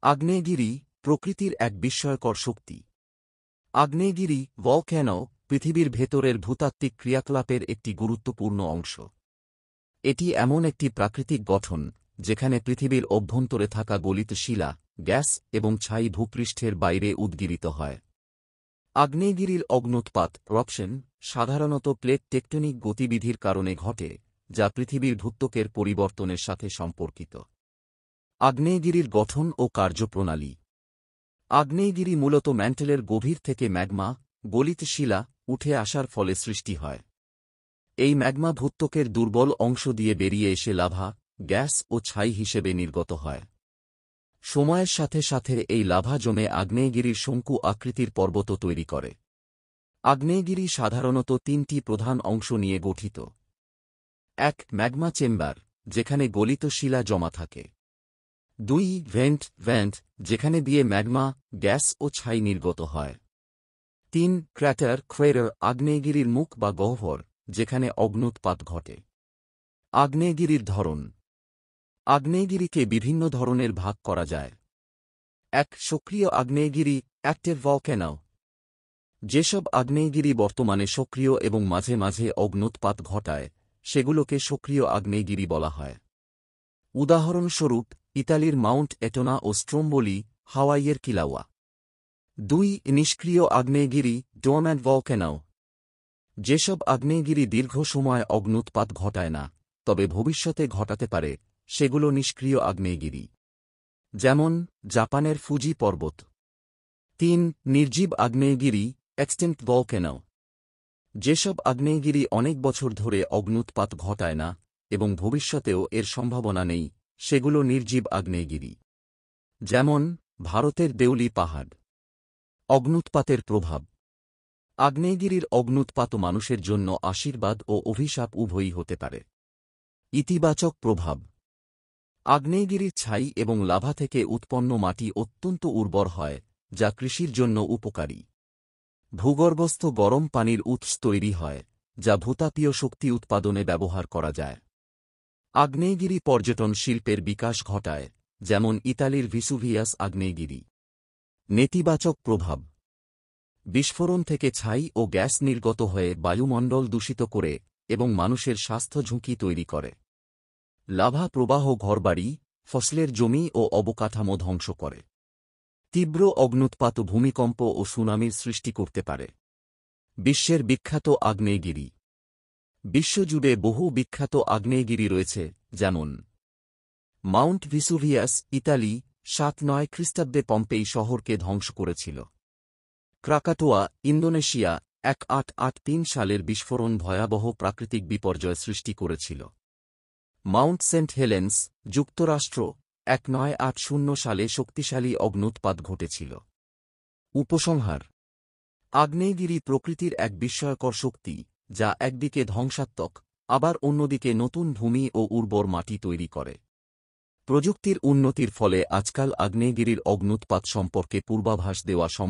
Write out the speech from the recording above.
আগ্নেয়গিরি প্রকৃতির এক বিস্ময়কর শক্তি। আগ্নেয়গিরি ভলক্যানো পৃথিবীর ভেতরের ভূতাত্ত্বিক ক্রিয়াকলাপের একটি গুরুত্বপূর্ণ অংশ। এটি এমন একটি প্রাকৃতিক গঠন যেখানে পৃথিবীর অভ্যন্তরে থাকা গলিত শিলা, গ্যাস এবং ছাই ভূপৃষ্ঠের বাইরে উদ্গীরিত হয়। আগ্নেয়গিরির অগ্ন্যুৎপাত রপশন সাধারণত প্লেট টেকটনিক গতিবিধির কারণে ঘটে, যা পৃথিবীর ভূত্বকের পরিবর্তনের সাথে সম্পর্কিত। আগ্নেয়গিরির গঠন ও কার্যপ্রণালী। আগ্নেয়গিরি মূলত ম্যান্টেলের গভীর থেকে ম্যাগমা, গলিত শিলা, উঠে আসার ফলে সৃষ্টি হয়। এই ম্যাগমা ভূত্বকের দুর্বল অংশ দিয়ে বেরিয়ে এসে লাভা, গ্যাস ও ছাই হিসেবে নির্গত হয়। সময়ের সাথে সাথে এই লাভা জমে আগ্নেয়গিরির শঙ্কু আকৃতির পর্বত তৈরি করে। আগ্নেয়গিরি সাধারণত তিনটি প্রধান অংশ নিয়ে গঠিত। ১. ম্যাগমা চেম্বার, যেখানে গলিত শিলা জমা থাকে। ২. ভেন্ট, যেখানে দিয়ে ম্যাগমা, গ্যাস ও ছাই নির্গত হয়। ৩. ক্র্যাটার আগ্নেয়গিরির মুখ বা গহ্বর, যেখানে অগ্ন্যুৎপাত ঘটে। আগ্নেয়গিরির ধরন। আগ্নেয়গিরিকে বিভিন্ন ধরনের ভাগ করা যায়। ১. সক্রিয় আগ্নেয়গিরি অ্যাক্টিভ ভলক্যানো। যেসব আগ্নেয়গিরি বর্তমানে সক্রিয় এবং মাঝে মাঝে অগ্ন্যুৎপাত ঘটায়, সেগুলোকে সক্রিয় আগ্নেয়গিরি বলা হয়। উদাহরণস্বরূপ ইতালির মাউন্ট এটোনা ও স্ট্রোম্বোলি, হাওয়াইয়ের কিলাওয়া। ২. নিষ্ক্রিয় আগ্নেয়গিরি ডোরম্যান্ট ভলক্যানো। যেসব আগ্নেয়গিরি দীর্ঘ সময় অগ্ন্যুৎপাত ঘটায় না, তবে ভবিষ্যতে ঘটাতে পারে, সেগুলো নিষ্ক্রিয় আগ্নেয়গিরি। যেমন জাপানের ফুজি পর্বত। ৩. নির্জীব আগ্নেয়গিরি এক্সটিংক্ট ভলক্যানো। যেসব আগ্নেয়গিরি অনেক বছর ধরে অগ্ন্যুৎপাত ঘটায় না এবং ভবিষ্যতেও এর সম্ভাবনা নেই, সেগুলো নির্জীব আগ্নেয়গিরি। যেমন ভারতের দেউলি পাহাড়। অগ্ন্যুৎপাতের প্রভাব। আগ্নেয়গিরির অগ্ন্যুৎপাত মানুষের জন্য আশীর্বাদ ও অভিশাপ উভয়ই হতে পারে। ইতিবাচক প্রভাব। আগ্নেয়গিরির ছাই এবং লাভা থেকে উৎপন্ন মাটি অত্যন্ত উর্বর হয়, যা কৃষির জন্য উপকারী। ভূগর্ভস্থ গরম পানির উৎস তৈরি হয়, যা ভূতাপীয় শক্তি উৎপাদনে ব্যবহার করা যায়। আগ্নেয়গিরি পর্যটন শিল্পের বিকাশ ঘটায়, যেমন ইতালির ভিসুভিয়াস আগ্নেয়গিরি। নেতিবাচক প্রভাব। বিস্ফোরণ থেকে ছাই ও গ্যাস নির্গত হয়ে বায়ুমণ্ডল দূষিত করে এবং মানুষের স্বাস্থ্য ঝুঁকি তৈরি করে। লাভা প্রবাহ ঘরবাড়ি, ফসলের জমি ও অবকাঠামো ধ্বংস করে। তীব্র অগ্ন্যুৎপাত ভূমিকম্প ও সুনামির সৃষ্টি করতে পারে। বিশ্বের বিখ্যাত আগ্নেয়গিরি। বিশ্বজুড়ে বহু বিখ্যাত আগ্নেয়গিরি রয়েছে, যেমন মাউন্ট ভিসুভিয়াস ইতালি ৭৯ খ্রিস্টাব্দে পম্পেই শহরকে ধ্বংস করেছিল। ক্রাকাটোয়া ইন্দোনেশিয়া ১৮৮৩ সালের বিস্ফোরণ ভয়াবহ প্রাকৃতিক বিপর্যয় সৃষ্টি করেছিল। মাউন্ট সেন্ট হেলেন্স যুক্তরাষ্ট্র ১৯৮০ সালে শক্তিশালী অগ্ন্যুৎপাত ঘটেছিল। উপসংহার। আগ্নেয়গিরি প্রকৃতির এক বিস্ময়কর শক্তি, যা একদিকে ধ্বংসাত্মক, আবার অন্যদিকে নতুন ভূমি ও উর্বর মাটি তৈরি করে। প্রযুক্তির উন্নতির ফলে আজকাল আগ্নেয়গিরির অগ্ন্যুৎপাত সম্পর্কে পূর্বাভাস দেওয়া সম্ভব।